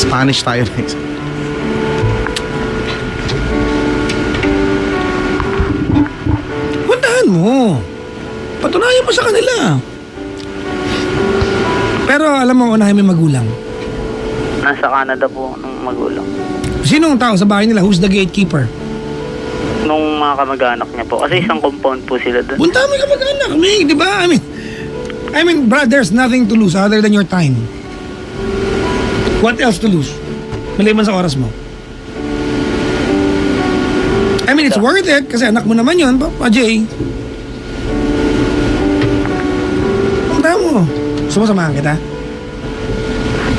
Spanish tayo next. Puntahan mo. Patunayan mo sa kanila. Pero alam mo, unahin mo yung magulang. Nasa Canada po nung magulang. Sinong tao sa bahay nila? Who's the gatekeeper? Nung mga kamag-anak niya po. Kasi isang compound po sila doon. Punta mo yung kamag-anak, May, di ba? I mean, brad, there's nothing to lose other than your time. What else to lose? Maliban sa oras mo. I mean, it's worth it kasi anak mo naman yun, Pa Jay. Punta mo. Sumasamahan kita?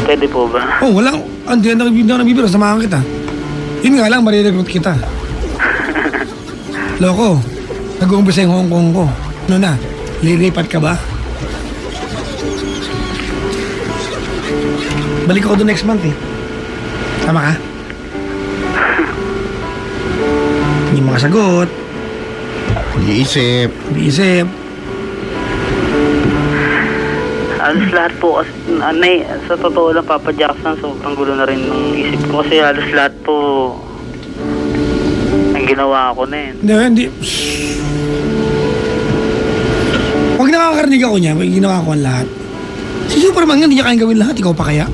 Pwede po ba? Oh, wala. Hindi na nabibiro. Samahan kita. Yun nga lang, marirecruit kita. Loko. Nag-uumpisa yung Hong Kong ko. Ano na? Lilipat ka ba? Balik ako doon next month eh. Tama ka? Hindi makasagot. Iisip. Iisip. Halos lahat po kasi, sa totoo lang, Papa Jackson, sobrang gulo na rin ng isip ko kasi halos lahat po ang ginawa ko na yun. Hindi. Pag nakakarinig ako niya, ginawa ko ang lahat. Si Superman nga, hindi niya kayang gawin lahat. Ikaw pa kaya?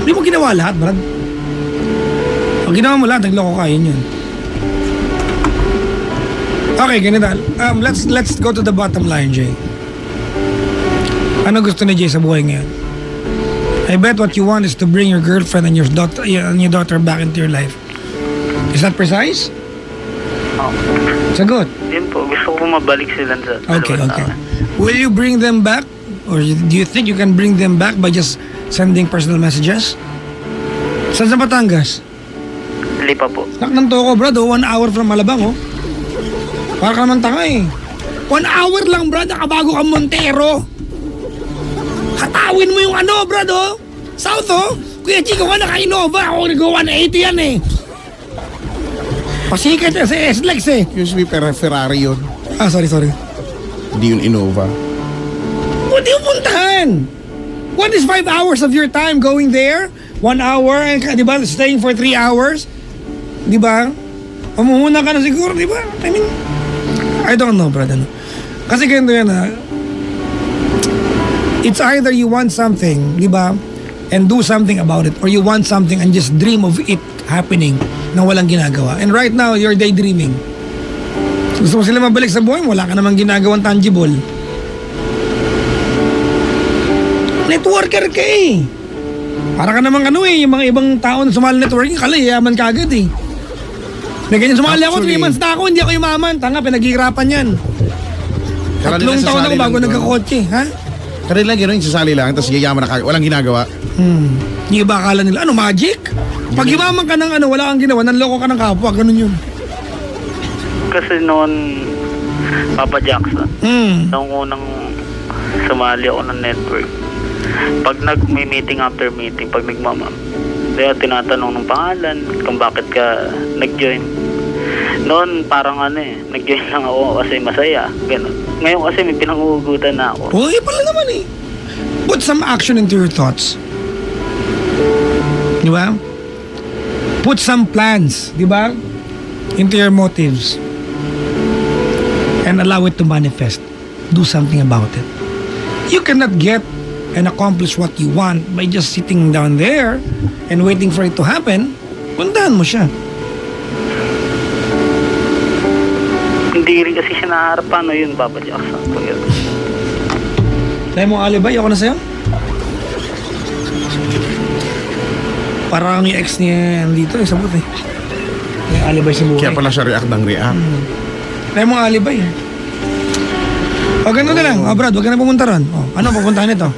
Hindi mo ginawa lahat, Brad. Pag ginawa mo lahat, nagloko ka, yun. Okay, ganito. Let's go to the bottom line, Jay. Ano gusto ni Jay sa buhay ngayon? I bet what you want is to bring your girlfriend and your daughter back into your life. Is that precise? Oh. Sagot. Yun po, gusto ko mabalik sila sa Okay. dalawang tao. Will you bring them back? Or do you think you can bring them back by just sending personal messages? Saan sa Batangas? Lipa po. Naknan to ko, brad. 1 hour from Malabang, oh. Para ka naman tanga eh. 1 hour lang, brad. Nakabago ka Montero. Hatawin mo yung ano, brad, oh. South, oh. Kuya Chico ka naka-Innova. Ako nag-180 yan eh. Pasikat sa S-Lex eh. Usually Ferrari yun. Sorry. Hindi yun Innova. Pwede yung puntahan. What is 5 hours of your time going there? 1 hour, and, di ba, staying for 3 hours? Di ba? Pamuhuna ka na siguro, di ba? I mean, I don't know, brother. Kasi ganito yan, ha? It's either you want something, di ba? And do something about it. Or you want something and just dream of it happening na walang ginagawa. And right now, you're daydreaming. Gusto mo sila mabalik sa buhay, wala ka namang ginagawang tangible. Networker ka eh. Para ka namang yung mga ibang tao na sumali networking, kala yaman ka agad eh. Na ganyan sumali ako, 3 months na ako, hindi ako yumaman. Tanga, pinaghihirapan yan. 3 taon ako bago nagkakotse, ha? Kanila gano'n yung sasali lang, tapos yayaman na kagad, walang ginagawa. Hindi ba akala nila, magic? Pag yumaman ka ng wala kang ginawa, nanloko ka ng kapwa, ganun yun. Kasi noon, Papa Jackson, nung unang sumali ako ng network, pag may meeting after meeting, pag nagmamam, tinatanong ng pangalan, kung bakit ka nag-join. Noon, parang nag-join lang ako kasi masaya. Ganun. Ngayon kasi may pinanguhugutan na ako. Okay pala naman eh. Put some action into your thoughts. Di ba? Put some plans, di ba? Into your motives. And allow it to manifest. Do something about it. You cannot get and accomplish what you want by just sitting down there and waiting for it to happen. Puntahan mo siya. Hindi rin kasi siya naharap. Paano yun, Papa Jackson? Dahil mo alibay, ako na sa'yo. Parang yung ex niya dito, sabot eh. May alibay sa buhay. Kaya pala siya react ng react. Dahil mo alibay eh. O ganun na lang. Brad, wag ka na pumunta ron. Ano pupuntahan nito?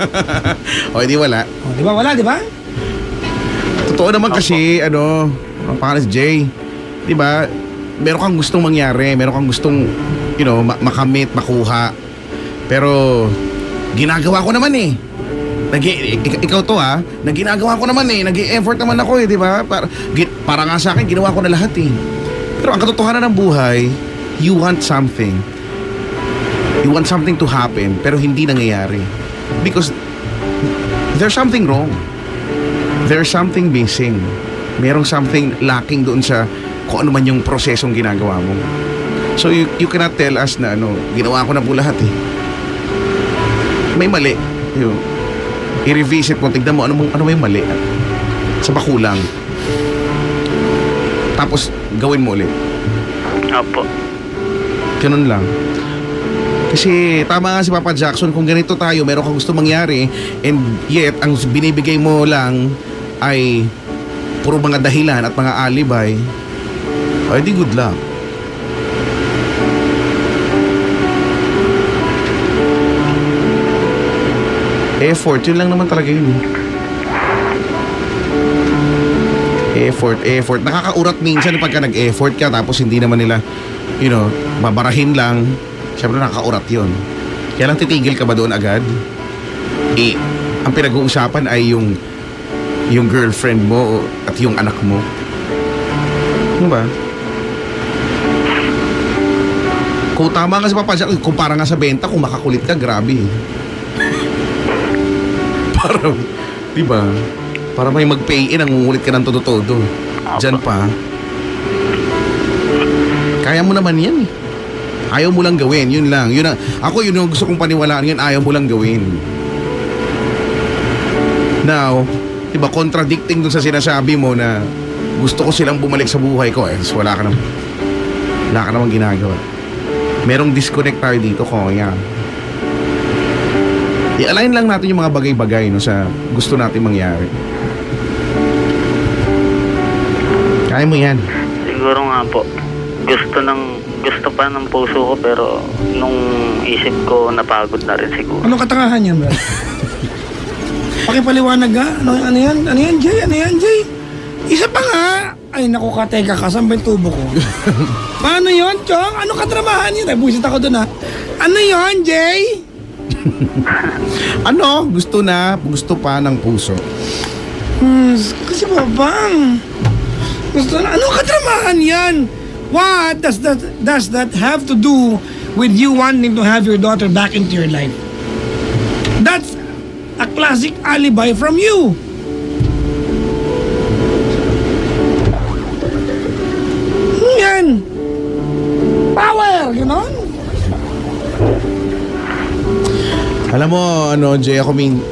Di wala. Di ba? Wala, di ba? Totoo naman kasi, ang pangalan si Jay. Di ba? Meron kang gustong mangyari. Meron kang gustong, makamit, makuha. Pero, ginagawa ko naman eh. Ikaw to ha, ginagawa ko naman eh. Nag-i-effort naman ako eh, di ba? Para nga sa akin, ginawa ko na lahat eh. Pero ang katotohanan ng buhay, you want something. You want something to happen pero hindi nangyayari because there's something wrong. There's something missing. Merong something lacking doon sa kung ano man yung prosesong ginagawa mo. So you cannot tell us na ginawa ko na po lahat eh. May mali. I-revisit mo, tignan mo ano may mali. Sa bakulang. Tapos gawin mo ulit. Opo. Ganun lang. Kasi tama nga si Papa Jackson, kung ganito tayo, meron kang gusto mangyari, and yet, ang binibigay mo lang ay puro mga dahilan at mga alibay, ay di good luck. Effort, yun lang naman talaga yun. Effort. Nakakaurat minsan pagka nag-effort ka tapos hindi naman nila, babarahin lang. Siyempre nakakaurat yun. Kaya lang titigil ka ba doon agad? Ang pinag-uusapan ay yung girlfriend mo at yung anak mo. Ano ba? Kung tama nga si Papa Jack, kumpara nga sa benta, kung makakulit ka, grabe. Parang, di ba? Para may mag-pay in, ang ngulit ka ng todo-todo. Diyan pa. Kaya mo naman yan eh. Ayaw mo lang gawin, yun lang. Yun yung gusto kong paniwalaan, yun ayaw mo lang gawin. Now, diba, contradicting dun sa sinasabi mo na gusto ko silang bumalik sa buhay ko, wala ka namang ginagawa. Merong disconnect tayo dito, Koya. I-align lang natin yung mga bagay-bagay sa gusto natin mangyari. Kaya mo yan. Siguro nga po. Gusto pa ng puso ko, pero nung isip ko napagod na rin siguro. Anong katangahan yan, bro? Pakipaliwanag ka. Ano yan? Ano yan, Jay? Isa pa nga. Ay, naku ka, teka ka. Saan ba yung tubo ko? Paano yun, Chong? Ano katramahan yun? Ay, buwisit ako dun, ha? Ano yun, Jay? Gusto pa ng puso. Kasi babang. Gusto na. Anong katramahan yan? What does that have to do with you wanting to have your daughter back into your life? That's a classic alibi from you. Yan. Power, gano'n? Alam mo, Jay,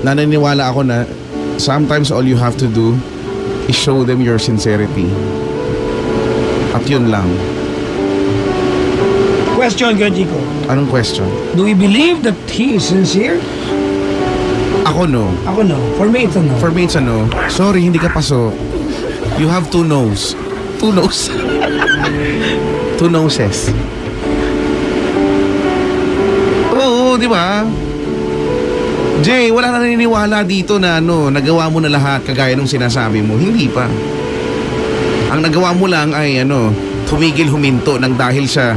naniniwala ako na sometimes all you have to do is show them your sincerity. At yun lang. Question, Gajiko. Anong question? Do we believe that he is sincere? Ako no. Ako no. For me, it's a no. For me, it's a no. Sorry, hindi ka pasok. You have two no's. Two no's. Two noses. Oo, di ba? Jay, wala na naniniwala dito na nagawa mo na lahat kagaya nung sinasabi mo. Hindi pa. Ang nagawa mo lang ay tumigil huminto nang dahil sa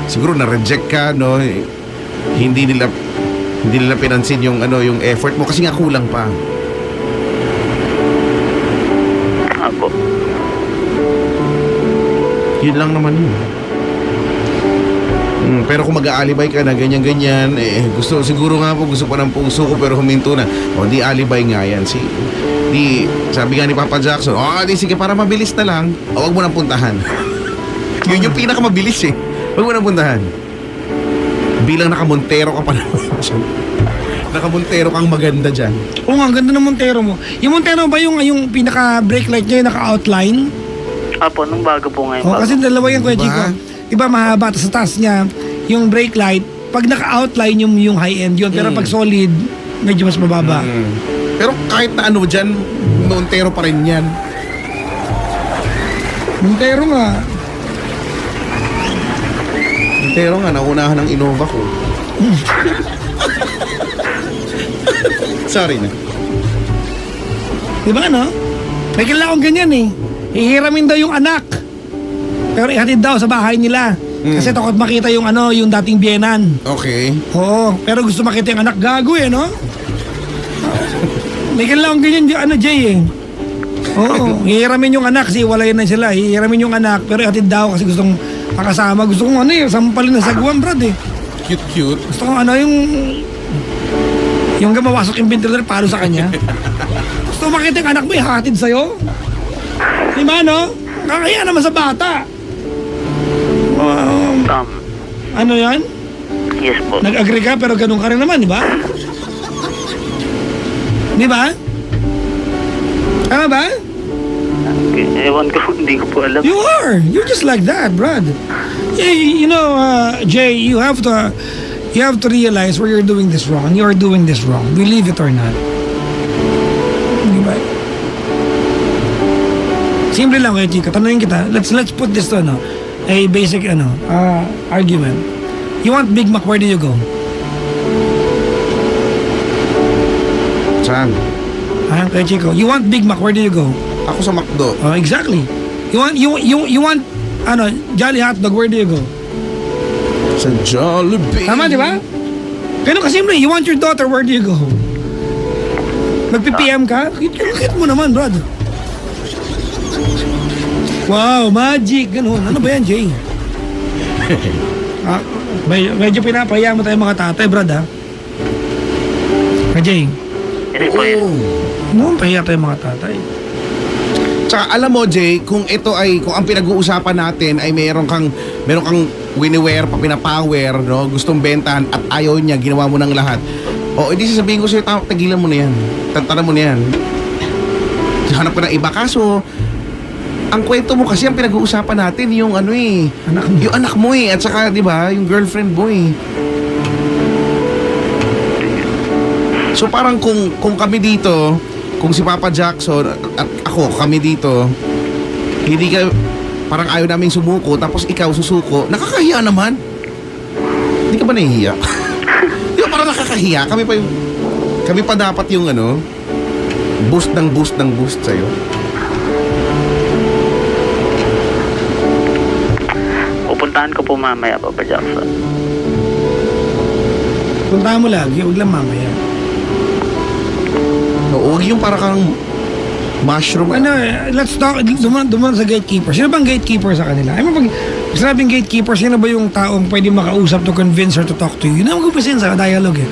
siguro na-reject ka, hindi nila pinansin yung effort mo kasi nga kulang pa. Apo. Yun lang naman yun. Pero kung mag-aalibay ka na ganyan-ganyan, siguro nga po gusto pa ng puso ko pero huminto na. O di alibay nga yan. Sabi nga ni Papa Jackson, sige para mabilis na lang, huwag mo nang puntahan. Yun yung pinakamabilis eh. Huwag mo nang puntahan. Bilang nakamontero ka pa naman dyan. Nakamontero kang maganda dyan. Oo nga, ang ganda ng Montero mo. Yung Montero ba yung pinaka-brake light niya, yung naka-outline? Apo, nung bago po ngayon. Kasi dalawa yung Kuya Diba? Chico. Diba mahaba, sa taas niya, yung brake light, pag naka-outline yung high-end yun, pero pag solid, medyo mas mababa. Pero kahit na dyan, Montero pa rin yan. Montero nga. Montero nga, naunahan ng Innova ko. Sorry na. Diba may kilala akong ganyan eh. Hihiramin daw yung anak. Pero ihatid daw sa bahay nila. Kasi takot makita yung yung dating biyenan. Okay. Oo, pero gusto makita yung anak, gago May kilala akong ganyan, Jay eh. Oo, hihiramin yung anak kasi walayan na sila. Hihiramin yung anak, pero ihatid daw kasi gustong makasama. Gusto kong sampalin na sagwan, brad eh. Cute. Gusto kong yung Yung gamawasok yung ventilador, palo sa kanya. Gusto mo makita yung anak mo, ihatid sa'yo? Di ba, no? Kakaya naman sa bata. Ano yan? Yes po. Nag-agree ka pero ganun ka rin naman, di ba? Di ba? Tama ba? Ewan ko, hindi ko po alam. You are. You're just like that, Brad. You know, Jay, you have to realize where you're doing this wrong. You are doing this wrong. Believe it or not. Di ba? Simple lang kayo, Chico. Tanungin kita. Let's put this to, a basic, argument. You want Big Mac, where do you go? Saan? Kay Chico. You want Big Mac, where do you go? Ako sa McDo. Oh, exactly. You want Jolly Hot Dog, where do you go? Sa Jollibee. Tama, di ba? Pero kasi you want your daughter, where do you go? Magpi-PM ka? Kit mo naman, brad. Wow, magic. Ganun. Ano ba yan, Jay? Medyo pinapahiya mo tayo mga tatay, brad, ha? Jay. Yes po yun. Ano, pahiya tayo mga tatay. Tsaka alam mo, Jay, kung ang pinag-uusapan natin ay meron kang winiwear, pinapower, no? Gustong bentahan at ayaw niya, ginawa mo ng lahat. O, edi sasabihin ko sa'yo, tagilan mo na yan. Tantanan mo na yan. Hanap ko ng iba. Kaso, ang kwento mo kasi, ang pinag-uusapan natin, yung Anak mo. yung anak mo At saka, di ba, yung girlfriend mo So parang kung kami dito, kung si Papa Jackson at ako, kami dito, hindi ka, parang ayaw naming sumuko, tapos ikaw susuko, nakakahiya naman. Hindi ka ba nahihiya? Di ba parang nakakahiya? Kami pa dapat yung boost sa'yo. Pupuntahan ko po mamaya, Papa Jackson. Puntahan mo lagi, huwag lang mamaya. Huwag yung parang kang mushroom. Let's talk, duman sa gatekeeper. Sino bang gatekeeper sa kanila? Ay mo pag sinabing gatekeeper, sino ba yung taong pwede makausap to convince her to talk to you? Yun ang mag-upisin sa dialogue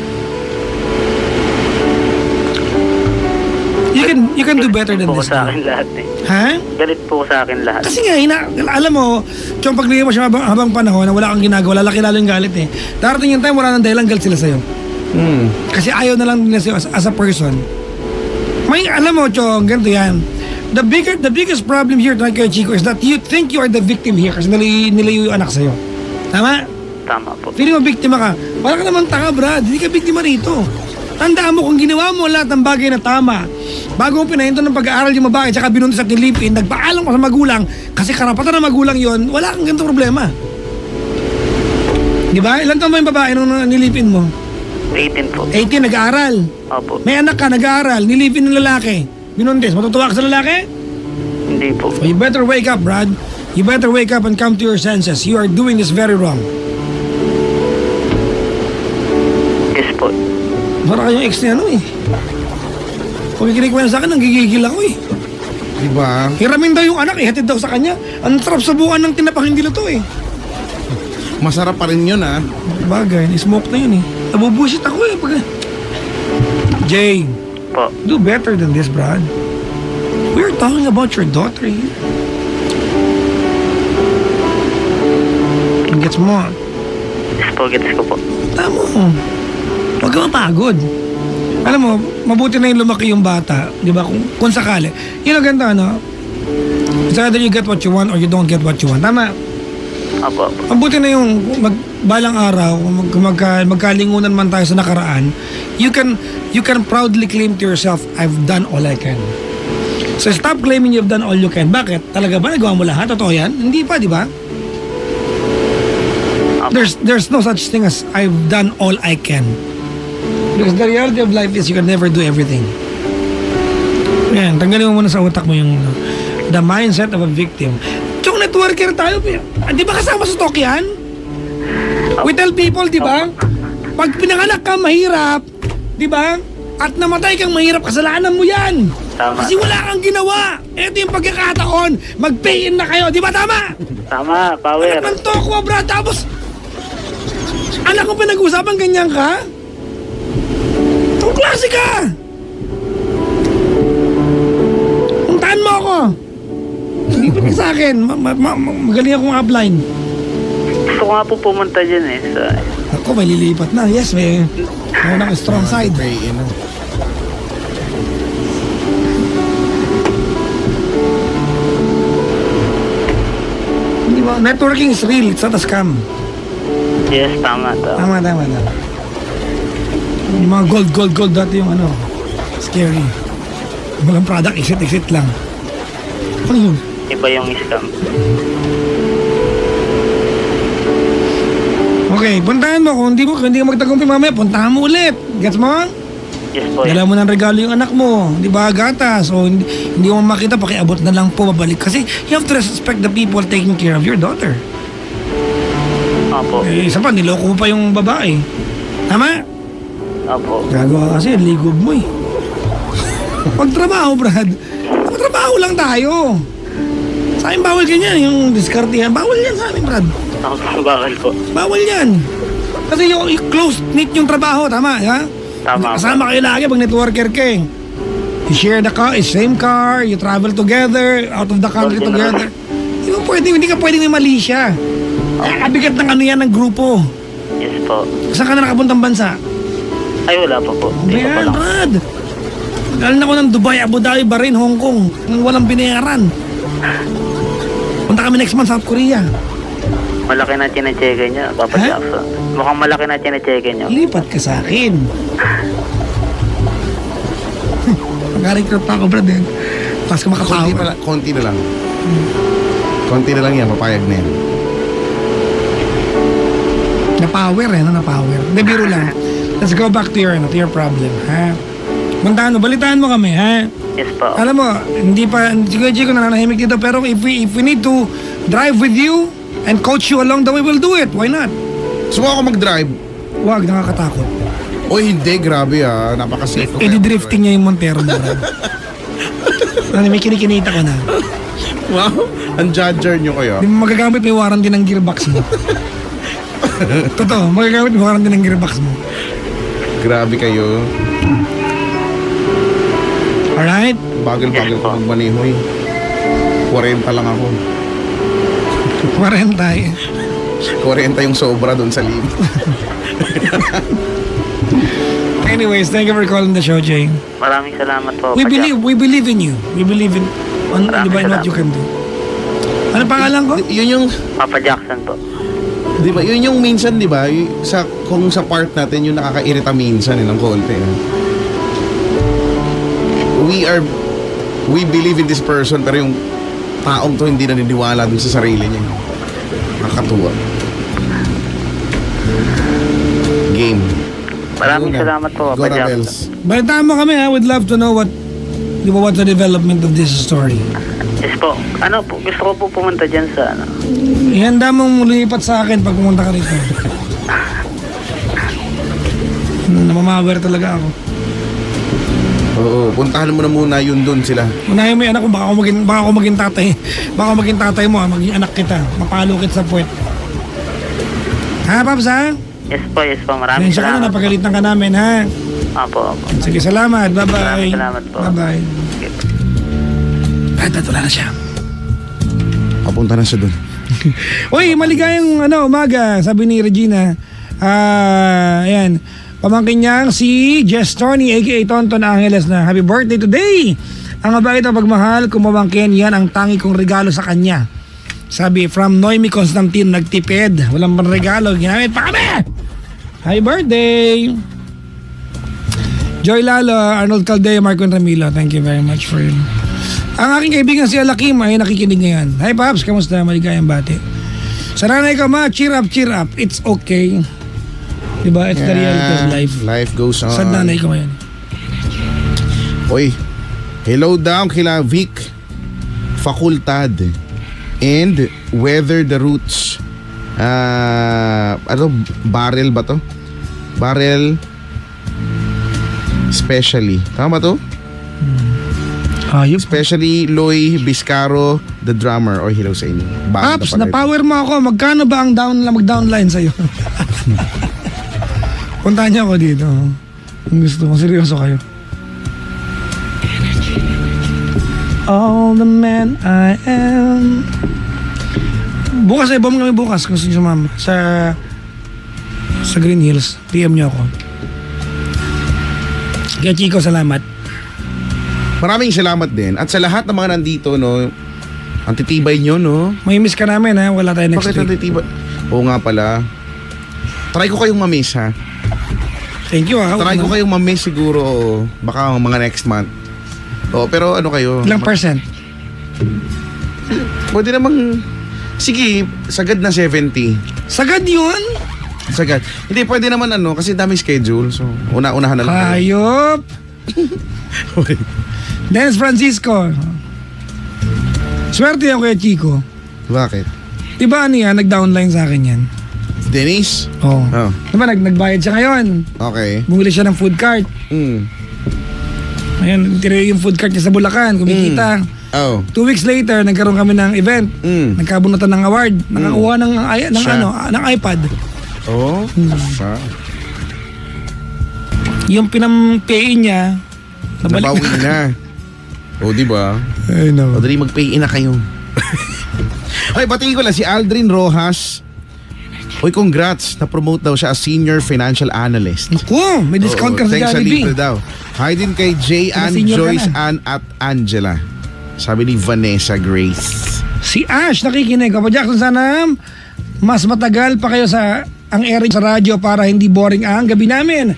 You can do better than Galit po this. sa akin lahat Ha? Galit po sa akin lahat. Kasi nga, alam mo, yung paglingin mo siya habang panahon na wala kang ginagawa, lalaki lalo yung galit eh. Darating yung time, wala nang dahilan, galit sila sa'yo. Kasi ayaw na lang nila sa'yo as a person. Alam mo, Chong, ganito yan. The biggest problem here tonight kay Chico is that you think you are the victim here kasi nilayo yung anak sa'yo. Tama? Tama po. Feeling mo biktima ka. Wala ka naman tanga, Brad. Hindi ka biktima rito. Tandaan mo kung ginawa mo lahat ng bagay na tama. Bago mo pinahinto ng pag-aaral yung babae tsaka binuntis at nilipin, nagpaalam ka sa magulang kasi karapatan ng magulang yon, wala kang ganito problema. Di ba? Ilan taon ba yung babae nung nilipin mo? 18 po. 18, nag-aaral. Opo. May anak ka, nag-aaral, nilipin ng lalaki. Binuntis, matutuwa ka sa lalaki? Hindi po. So you better wake up, Brad. You better wake up and come to your senses. You are doing this very wrong. Yes po. Para kayong ex ni Pag kikinig mo sa akin, nanggigigil ako Diba? Hiramin daw yung anak, ihatid daw sa kanya. Ang sarap subukan ng tinapang hindi luto Masarap pa rin yun Bagay, smoke na yun Nabubusit ako Jay, Po. do better than this, Brad. We're talking about your daughter here. Gets mo? Yes po, gets ko po. Tama mo. Huwag ka mapagod. Alam mo, mabuti na yung lumaki yung bata. Di ba? Kung sakali. Yun ang ganda, It's either you get what you want or you don't get what you want. Tama? Opo. Mabuti na yung balang araw, magkalingunan man tayo sa nakaraan, you can proudly claim to yourself, I've done all I can. So stop claiming you've done all you can. Bakit? Talaga ba nagawa mo lahat? Totoo yan? Hindi pa, di ba? There's no such thing as I've done all I can. Because the reality of life is you can never do everything. Yan, tanggalin mo muna sa utak mo yung the mindset of a victim. Tsong networker tayo, di ba kasama sa talk yan? We tell people, di ba? Pag pinanganak ka, mahirap, di ba? At namatay kang mahirap, kasalanan mo yan. Tama. Kasi wala kang ginawa. Ito yung pagkakataon, mag-pay in na kayo, di ba tama? Tama, power. Anak ng tokwa, brad. Tapos, anak ko pinag-usapan ganyan ka? klase ka? Puntahan mo ako. Hindi pa sa akin. Magaling akong upline. Gusto ko nga po pumunta dyan eh. Sa... Ako, may lilipat na. Yes, may nang strong side. May, Di ba? Networking is real. It's not a scam. Yes, tama. Tama. Yung mga gold dati yung ano. Scary. Walang product, exit lang. Ano yun? Iba yung scam. Okay, puntahan mo. Kung hindi ka magtagumpay mamaya, puntahan mo ulit. Gets mo? Yes po. Dala mo ng regalo yung anak mo. Di ba, gatas? O hindi mo makita, pakiabot na lang po, babalik. Kasi you have to respect the people taking care of your daughter. Opo. Eh, isa pa, niloko mo pa yung babae. Tama? Opo. Gagawa kasi, ligob mo eh. Pagtrabaho, Brad. Pagtrabaho lang tayo. Sa akin, bawal ganyan. Yung diskartihan, bawal yan sa amin, Brad. Bakal po. Bawal yan. Kasi yung close-knit yung trabaho, tama, ha? Tama. Kasama kayo lagi pag networker ka eh. You share the car, same car, you travel together, out of the country together. Hindi ka pwedeng may mali siya. Kabigat ng ano yan ng grupo. Yes po. Saan ka na nakapuntang bansa? Ay, wala pa po. Dito pa Ayan, lang. Brad. Galing ako ng Dubai, Abu Dhabi, Bahrain, Hong Kong. Nang walang binayaran. Punta kami next month, South Korea. Malaki na chinecheque niya, Papa Ha? Jackson. Mukhang malaki na chinecheque niya. Lipat ka sa akin. Mag-recruit pa ako, Brad. Tapos ka makatawa. konti na lang. Konti na lang yan, papayag na yan. Na-power eh, no? Na-power. Hindi, biro lang. Let's go back to your problem, ha? Puntahan mo, balitaan mo kami, ha? Yes po. Alam mo, hindi pa, siguro ko nananahimik dito, pero if we need to drive with you and coach you along the way, we'll do it. Why not? Subukan ako mag-drive. Wag, nakakatakot. O hindi, grabe napaka-safe ko. Drifting niya yung Montero mo. Ano, may kinikinita ko na. Wow, ang judger nyo kayo. Hindi mo magagamit, may warranty ng gearbox mo. Totoo, magagamit, may warranty ng gearbox mo. Grabe kayo. Alright? Bagal-bagal ko magmaneho eh. 40 lang ako. 40 eh. 40 yung sobra doon sa limit. Anyways, thank you for calling the show, Jay. Maraming salamat po. We Papa believe in you. We believe in Maraming diba, what salamat. you can do. Ano pangalan ko? Yun yung, Papa Jackson po. di ba, yun yung minsan, di ba, kung sa part natin yung nakakairita minsan ng konti. We believe in this person, pero yung taong to hindi naniniwala dun sa sarili niya. Nakakatuwa. Game. Maraming Ayun na. salamat po, Go Papa Jackson. Rebels. Balitaan mo kami, ha? We'd love to know what's the development of this story. Yes po. Ano po, gusto ko po pumunta dyan sa ano. Ihanda mong lumipat sa akin pag pumunta ka rito. Namamawer talaga ako. Oo, puntahan mo na muna yun dun sila. Unahin mo yung anak ko, baka ako maging tatay. Baka ako maging tatay mo, maging anak kita. Mapalo kita sa puwet. Ha, Paps, ha? Yes po. Maraming Sensya ka na, salamat. napagalitan ka namin, ha? Opo. Sige, salamat. Bye-bye. Maraming salamat po. Bye-bye. Okay. At wala na siya. Papunta na siya dun. Uy, maligayang umaga, sabi ni Regina. Ayan. Pamangkin niyang si Jess Tony, aka Tonton Angeles, na happy birthday today. Ang mabait at pagmahal, kumamangkin, yan ang tangi kong regalo sa kanya. Sabi, from Noemi Constantine, nagtipid. Walang pang regalo, ginamit pa kami. Happy birthday. Joy Lalo, Arnold Caldeo, Marco Ramilo, thank you very much for yun. Ang aking kaibigan si Alakim ay nakikinig ngayon. Hi Paps, kamusta? Maligayang bati. Sa nanay ko, ma, cheer up. It's okay. Diba? It's the reality of life. Life goes on. Sad nanay ko ngayon. Oy, hello daw kila Vic Facultad and Weather the Roots. Barrel ba to? Barrel Especially. Tama to? Ayop. Especially Loy Biscaro, the drummer. Oy, hello sa inyo. Banda Paps, pala ito. na-power mo ako. Magkano ba ang mag-downline sa'yo? Puntahan niyo ako dito. Gusto ko, seryoso kayo. All the man I am. Bukas ay bomb kami bukas kung gusto nyo sumama sa Green Hills. PM nyo ako. Kaya Chico, salamat. Maraming salamat din. At sa lahat ng mga nandito, no, ang titibay nyo, no? May miss ka namin ha, wala tayo next Bakit ang week. titibay? Oo nga pala. Try ko kayong mamiss, ha? Thank you ha. Try ko kayong mamiss siguro, baka mga next month. Oo, pero ano kayo? Ilang percent? Pwede namang, sige, sagad na 70. Sagad yun? Sagad. Hindi, pwede naman ano, kasi dami schedule. So, una-unahan na lang. Hayop! Dennis Francisco. Swerte yan Kuya Chico. Bakit? Diba ano yan, nag-downline sa akin yan. Dennis? Oo. Oh. Diba nagbayad siya ngayon. Okay. Bumili siya ng food cart. Ayun, tinayo yung food cart niya sa Bulacan, kumikita. Oh. 2 weeks later, nagkaroon kami ng event. Nagkabunutan ng award. Nakakuha ng iPad. Oh? Siya. Yung pinam-pay niya, nabalik Nabawi na. O, diba? Ay, no. O, dali mag-pay na kayo. Ay, batiin ko lang si Aldrin Rojas. Uy, congrats. Na-promote daw siya as Senior Financial Analyst. Naku, may discount ka sa Thanks sa Jollibee. libre daw. Hi din kay Jay Ann, Senior ka Joyce na. Ann at Angela. Sabi ni Vanessa Grace. Si Ash nakikinig. Papa Jackson, sana mas matagal pa kayo sa ang airing sa radyo para hindi boring ang gabi namin.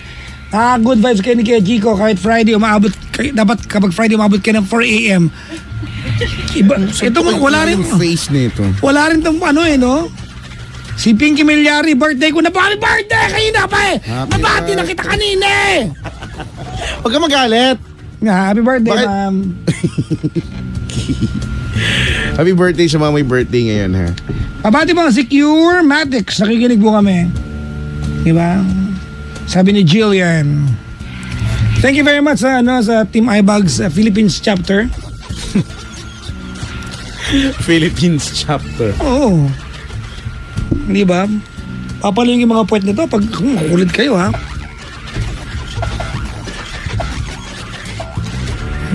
Good vibes kayo ni Kuya Chico. Kahit Friday umaabot, dapat kapag Friday umaabot kayo ng 4 a.m. Ito wala rin. Yung face nito. Wala rin tong ano no? Si Pinky Milyari, birthday ko na pa. Happy birthday! Kanina pa eh! Happy Nabati na kita kanina eh! Huwag ka magalit. Nga, happy birthday, Bakit? ma'am. Happy birthday sa mga may birthday ngayon, ha? Pabati mga Secure Matics, nakikinig po kami. Diba? Sabi ni Jillian. Thank you very much sa Team iBugs Philippines chapter. Philippines chapter. Oo. Diba? Papaluin yung mga puwet nito pag makulit kayo ha.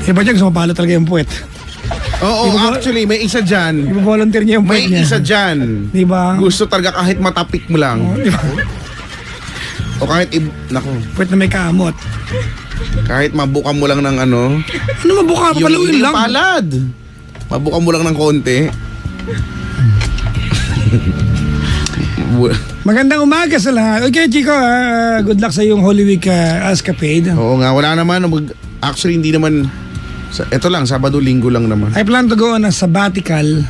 Iba dyan, sumapalo talaga yung puwet. Oo, actually, may isa dyan. Iba-volunteer niya yung puwet May niya. isa dyan. Diba? Gusto talaga kahit matapik mo lang. Diba? O kahit, naku, Puwet na may kamot. kahit mabuka mo lang ng ano. Ano mabuka? Papaluin yung lang. palad. Mabuka mo lang ng konti. Magandang umaga sa lahat. Okay, Chico, good luck sa iyong Holy Week escapade. Oo nga, wala naman. Actually, hindi naman. Ito lang, Sabado, Linggo lang naman. I plan to go on a sabbatical.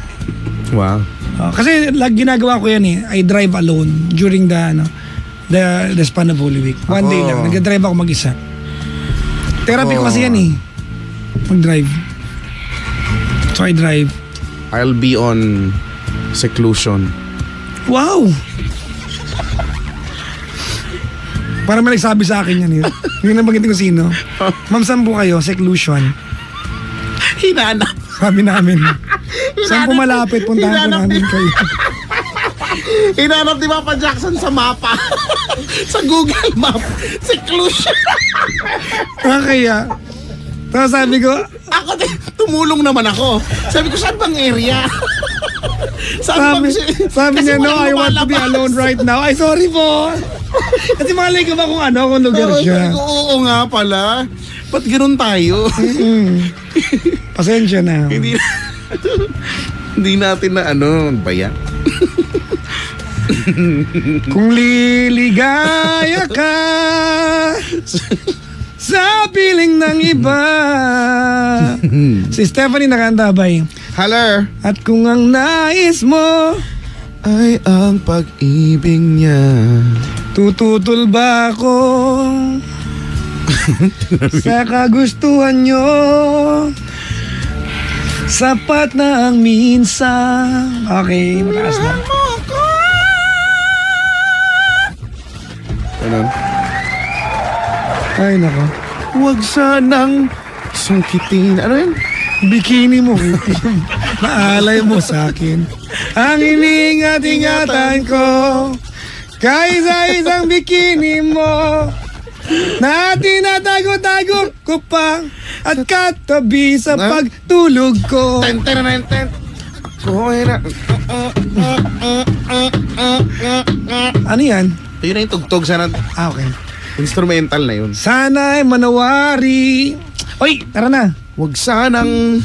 Wow. Kasi ginagawa ko yan eh. I drive alone during the span of Holy Week. One day lang. Nag-drive ako mag-isa. Therapy ko kasi yan eh. Mag-drive. So I drive. I'll be on seclusion. Wow! Parang may nagsabi sa akin yan eh. Hindi na bagitin ko sino. Ma'am, saan po kayo? Seclusion. Hinanap. Sabi namin. Saan po malapit? Puntahan po namin kayo. Hinanap ni Papa Jackson sa mapa. Sa Google Map. Seclusion. Kaya, tapos sabi ko, Ako din, tumulong naman ako. Sabi ko, saan bang area? sabi niya, no, I want to be alone right now. Ay, sorry po. Kasi malay ko ba kung lugar siya. Sabi ko, oo nga pala. Ba't ganun tayo? Pasensya na. Hindi natin na baya. Kung liligaya ka sa piling ng iba. Si Stephanie nakantabay. Hello. At kung ang nais mo Ay ang pag-ibig niya. tututol ba ako sa kagustuhan nyo? Sapat na ang minsan. Okay, mataas na. Ganun. Ay, nako. Huwag sanang sungkitin. Ano yun? Bikini mo. Maalay mo sa akin. Ang iniingat-ingatan ko. Kaysa isang bikini mo. Na tinatago-tago ko pa at katabi sa pagtulog ko. Ten, ten, ten, ten. Ako ay na... Ano yan? Yun na yung tugtog sana. Okay. Instrumental na yun. Sana'y manawari. Oy, tara na. Huwag sanang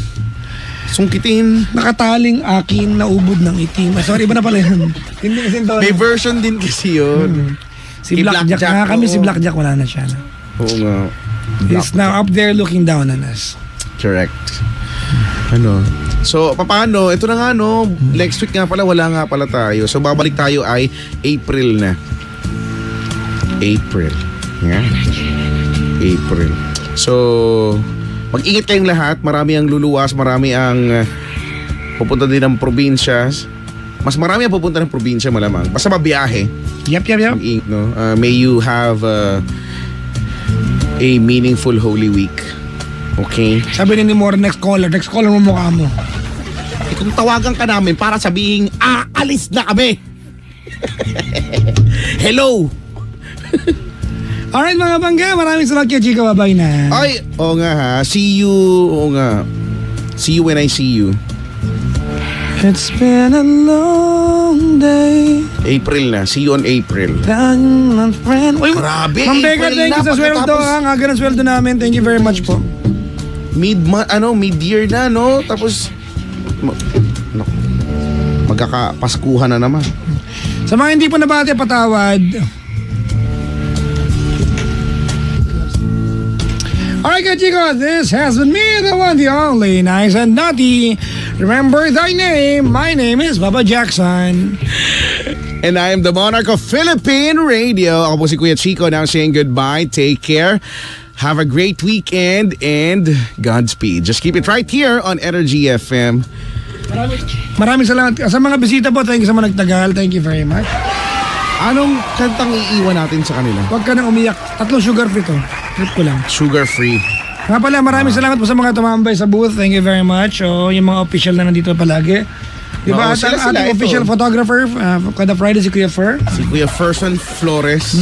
sungkitin. Nakataling akin na ubod ng itim. Sorry, iba na pala yun. Hindi kasi ito. May version din kasi yun. Si Kay Blackjack. Blackjack, Kami si oo. Blackjack, wala na siya. No? Oo nga. He's now up there looking down on us. Correct. Ano? So, paano? Ito na nga, no? Next week nga pala, wala nga pala tayo. So, babalik tayo ay April na. April. Nga. April. So, mag-ingat kayong lahat. Marami ang luluwas. Marami ang pupunta din ng probinsya. Mas marami ang pupunta ng probinsya malamang. Basta mabiyahe. Yep. Mag-ingat, no? May you have a meaningful Holy Week. Okay? Sabi ni More, next caller mo mukha mo. Kung tawagan ka namin para sabihin, alis na kami. Hello. Alright mga bangga, maraming salamat kay Chico. Bye na. Ay, oo nga ha. See you. Oo nga. See you when I see you. It's been a long day. April na. See you on April. My friend. Uy, Grabe, Ma'am Becca, April thank na, you sa sweldo. pagkatapos- Ang aga ng sweldo namin. Thank you very much po. Mid-year na, no? Tapos, magkakapaskuhan na naman. Sa mga hindi po nabati, patawad. Alright guys, Chico, this has been me, the one, the only, nice and naughty. Remember thy name. My name is Papa Jackson. And I am the Monarch of Philippine Radio. Ako po si Kuya Chico, now saying goodbye. Take care. Have a great weekend and Godspeed. Just keep it right here on Energy FM. Maraming salamat. Sa mga bisita po, thank you sa mga nagtagal. Thank you very much. Anong kantang iiwan natin sa kanila? Huwag ka nang umiyak. 3 sugar free to. Trip ko lang. Sugar free. Nga pala, maraming salamat po sa mga tumambay sa booth. Thank you very much. O, yung mga official na nandito palagi. Di ba? Oo, At ang sila, ating ito. official photographer, kada Friday si Kuya Fer. Si Kuya Ferson Flores.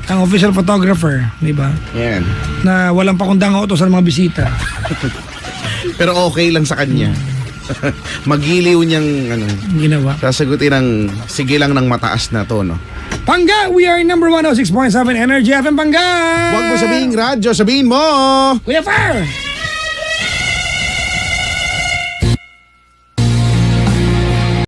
Ang official photographer, di ba? Yan. Na walang pakundang utos sa mga bisita. Pero okay lang sa kanya. Magiliw niyang Ginawa. sasagutin ng sige lang ng mataas na tono. Pangga, we are number 106.7 Energy FM Pangga! Huwag mo sabihin radyo, sabihin mo! Kuya Fer!